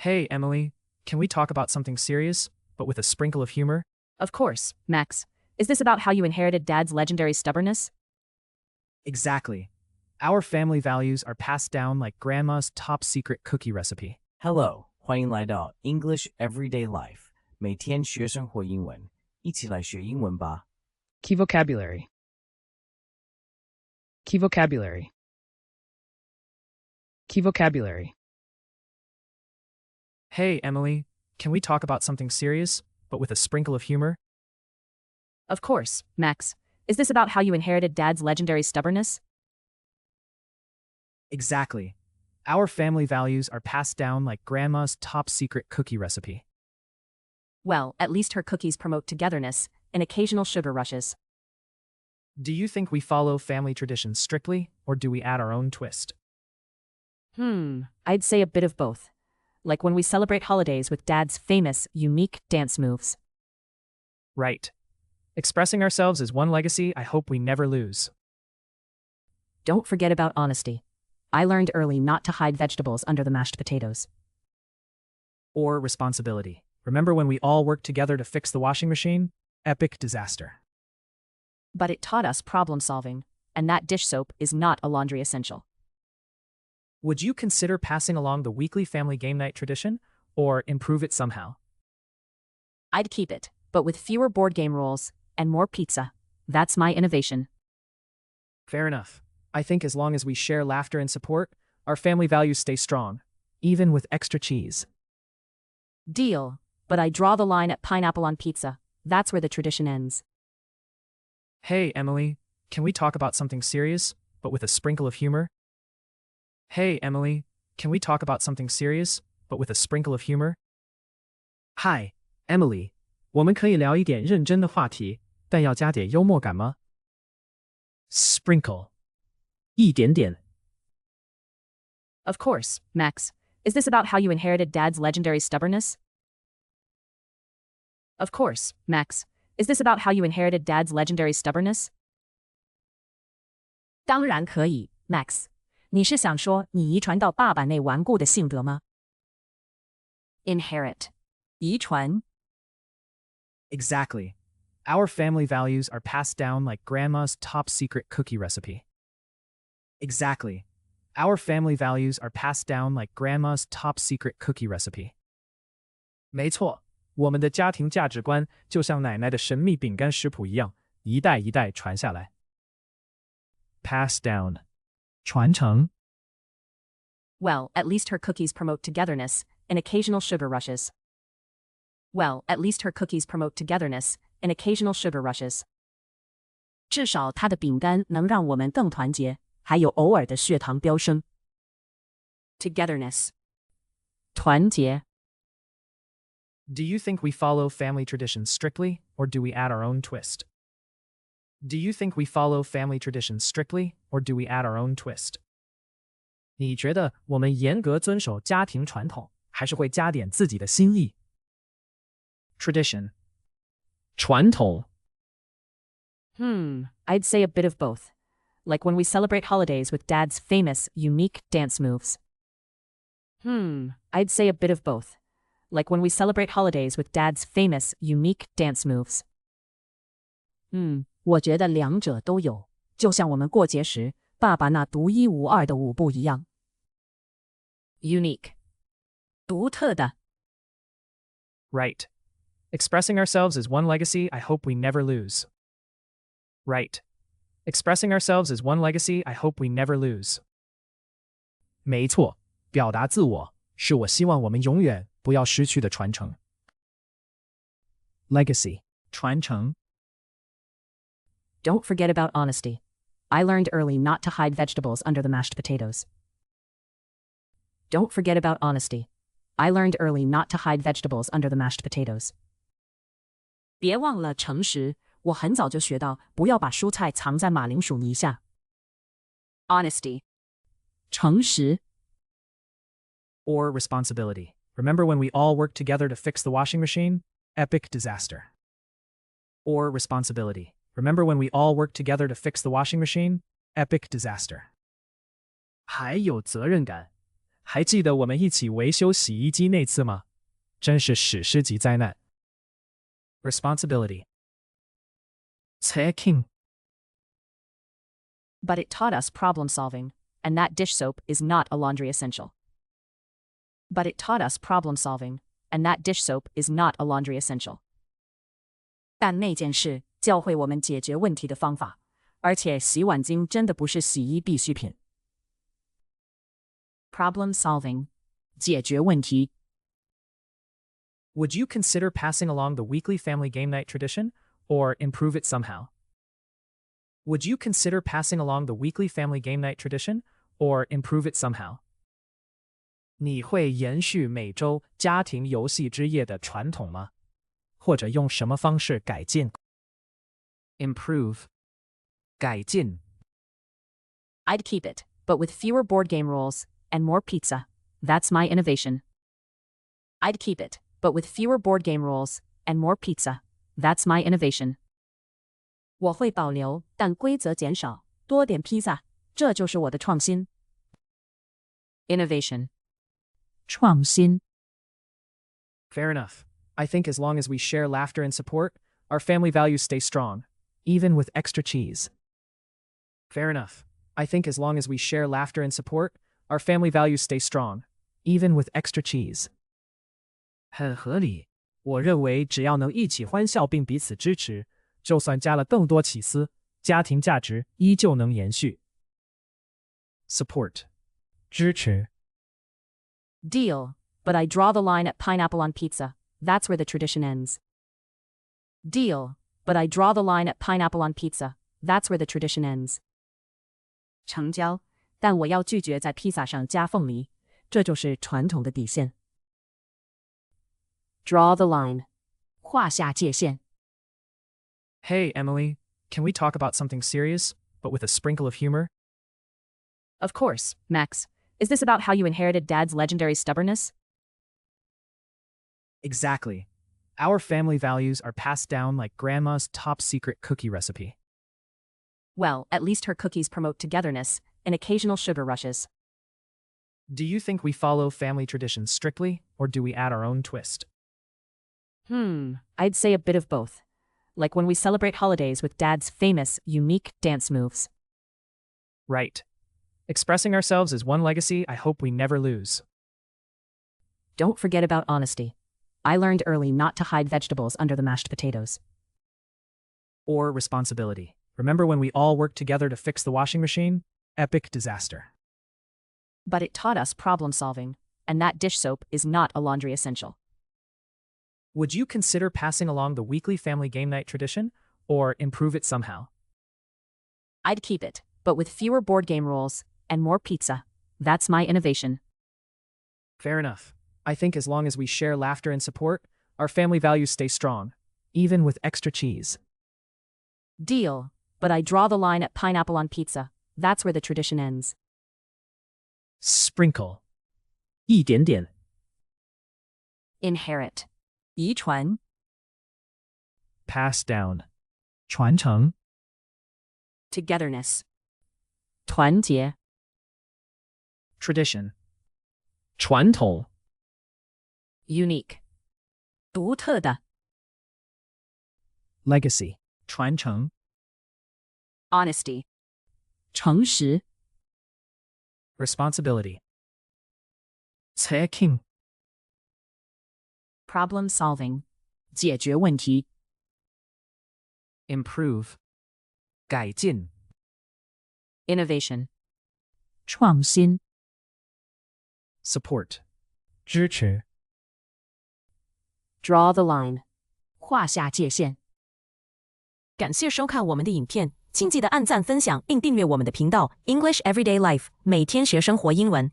Hey, Emily, can we talk about something serious, but with a sprinkle of humor? Of course, Max. Is this about how you inherited Dad's legendary stubbornness? Exactly. Our family values are passed down like Grandma's top secret cookie recipe. Hello， 欢迎来到 English Everyday Life， 每天学生活英文，一起来学英文吧。Key vocabulary. Key vocabulary. Key vocabulary. Hey, Emily, can we talk about something serious, but with a sprinkle of humor? Of course, Max. Is this about how you inherited Dad's legendary stubbornness? Exactly. Our family values are passed down like Grandma's top secret cookie recipe. Well, at least her cookies promote togetherness and occasional sugar rushes. Do you think we follow family traditions strictly, or do we add our own twist? I'd say a bit of both. Like when we celebrate holidays with Dad's famous, unique dance moves. Right. Expressing ourselves is one legacy I hope we never lose. Don't forget about honesty. I learned early not to hide vegetables under the mashed potatoes. Or responsibility. Remember when we all worked together to fix the washing machine? Epic disaster. But it taught us problem solving, and that dish soap is not a laundry essential. Would you consider passing along the weekly family game night tradition, or improve it somehow? I'd keep it, but with fewer board game rules and more pizza. That's my innovation. Fair enough. I think as long as we share laughter and support, our family values stay strong, even with extra cheese. Deal, but I draw the line at pineapple on pizza. That's where the tradition ends. Hey, Emily, can we talk about something serious, but with a sprinkle of humor? Hey, Emily, can we talk about something serious, but with a sprinkle of humor? Hi, Emily, 我们可以聊一点认真的话题，但要加点幽默感吗？ Sprinkle. 一点点。 Of course, Max. Is this about how you inherited Dad's legendary stubbornness? Of course, Max. Is this about how you inherited Dad's legendary stubbornness? 当然可以, Max. 你是想说你遗传到爸爸那顽固的性格吗？ Inherit. 遗传。 Exactly. Our family values are passed down like Grandma's top secret cookie recipe. Exactly. Our family values are passed down like Grandma's top secret cookie recipe. 没错，我们的家庭价值观就像奶奶的神秘饼干食谱一样，一代一代传下来。Pass down. 传承。 Well, at least her cookies promote togetherness and occasional sugar rushes. Well, at least her cookies promote togetherness and occasional sugar rushes. 至少她的饼干能让我们更团结，还有偶尔的血糖飙升。Togetherness. 团结。 Do you think we follow family traditions strictly, or do we add our own twist? Do you think we follow family traditions strictly, or do we add our own twist? 你觉得我们严格遵守家庭传统，还是会加点自己的心意？ Tradition. 传统。 I'd say a bit of both. Like when we celebrate holidays with Dad's famous, unique dance moves. I'd say a bit of both. Like when we celebrate holidays with Dad's famous, unique dance moves. 我觉得两者都有，就像我们过节时，爸爸那独一无二的舞步一样。Unique. 独特的。 Right. Expressing ourselves is one legacy I hope we never lose. Right. Expressing ourselves is one legacy I hope we never lose. 没错，表达自我是我希望我们永远不要失去的传承。Legacy. 传承。 Don't forget about honesty. I learned early not to hide vegetables under the mashed potatoes. Don't forget about honesty. I learned early not to hide vegetables under the mashed potatoes. 别忘了诚实，我很早就学到不要把蔬菜藏在马铃薯泥下。Honesty. 诚实。 Or responsibility. Remember when we all worked together to fix the washing machine? Epic disaster. Or responsibility. Remember when we all worked together to fix the washing machine? Epic disaster. 还有责任感。还记得我们一起维修洗衣机那次吗？真是史诗级灾难。Responsibility. 責任 But it taught us problem solving, and that dish soap is not a laundry essential. But it taught us problem solving, and that dish soap is not a laundry essential. 但那件事教会我们解决问题的方法，而且洗碗巾真的不是洗衣必需品。Problem solving. 解决问题。Would you consider passing along the weekly family game night tradition, or improve it somehow? Would you consider passing along the weekly family game night tradition, or improve it somehow? 你会延续每周家庭游戏之夜的传统吗？或者用什么方式改进 ？Improve. 改进。I'd keep it, but with fewer board game rules and more pizza. That's my innovation. I'd keep it, but with fewer board game rules and more pizza. That's my innovation. 我会保留，但规则减少，多点披萨，这就是我的创新。Innovation. 创新。Fair enough. I think as long as we share laughter and support, our family values stay strong, even with extra cheese. Fair enough. I think as long as we share laughter and support, our family values stay strong, even with extra cheese. 很合理。我认为只要能一起欢笑并彼此支持，就算加了更多起司，家庭价值依旧能延续。Support. 支持。Deal, but I draw the line at pineapple on pizza. That's where the tradition ends. Deal, but I draw the line at pineapple on pizza. That's where the tradition ends. 成交，但我要拒绝在披萨上加凤梨，这就是传统的底线。Draw the line. 划下界限。Hey, Emily, can we talk about something serious, but with a sprinkle of humor? Of course, Max. Is this about how you inherited Dad's legendary stubbornness? Exactly. Our family values are passed down like Grandma's top secret cookie recipe. Well, at least her cookies promote togetherness and occasional sugar rushes. Do you think we follow family traditions strictly, or do we add our own twist? I'd say a bit of both. Like when we celebrate holidays with Dad's famous, unique dance moves. Right. Expressing ourselves is one legacy I hope we never lose. Don't forget about honesty. I learned early not to hide vegetables under the mashed potatoes. Or responsibility. Remember when we all worked together to fix the washing machine? Epic disaster. But it taught us problem solving, and that dish soap is not a laundry essential. Would you consider passing along the weekly family game night tradition, or improve it somehow? I'd keep it, but with fewer board game rules and more pizza. That's my innovation. Fair enough. I think as long as we share laughter and support, our family values stay strong, even with extra cheese. Deal, but I draw the line at pineapple on pizza. That's where the tradition ends. Sprinkle. 一点点。Inherit. 遗传。Pass down. 传承。Togetherness. 团结。Tradition. 传统。Unique. 独特的。Legacy. 传承。Honesty. 诚实。Responsibility. 責任。Problem solving. 解決問題。Improve. 改進。Innovation. 創新。Support. 支持。Draw the line. 劃下界限。感謝收看我們的影片，請記得按讚、分享並訂閱我們的頻道 English Everyday Life，每天學生活英文。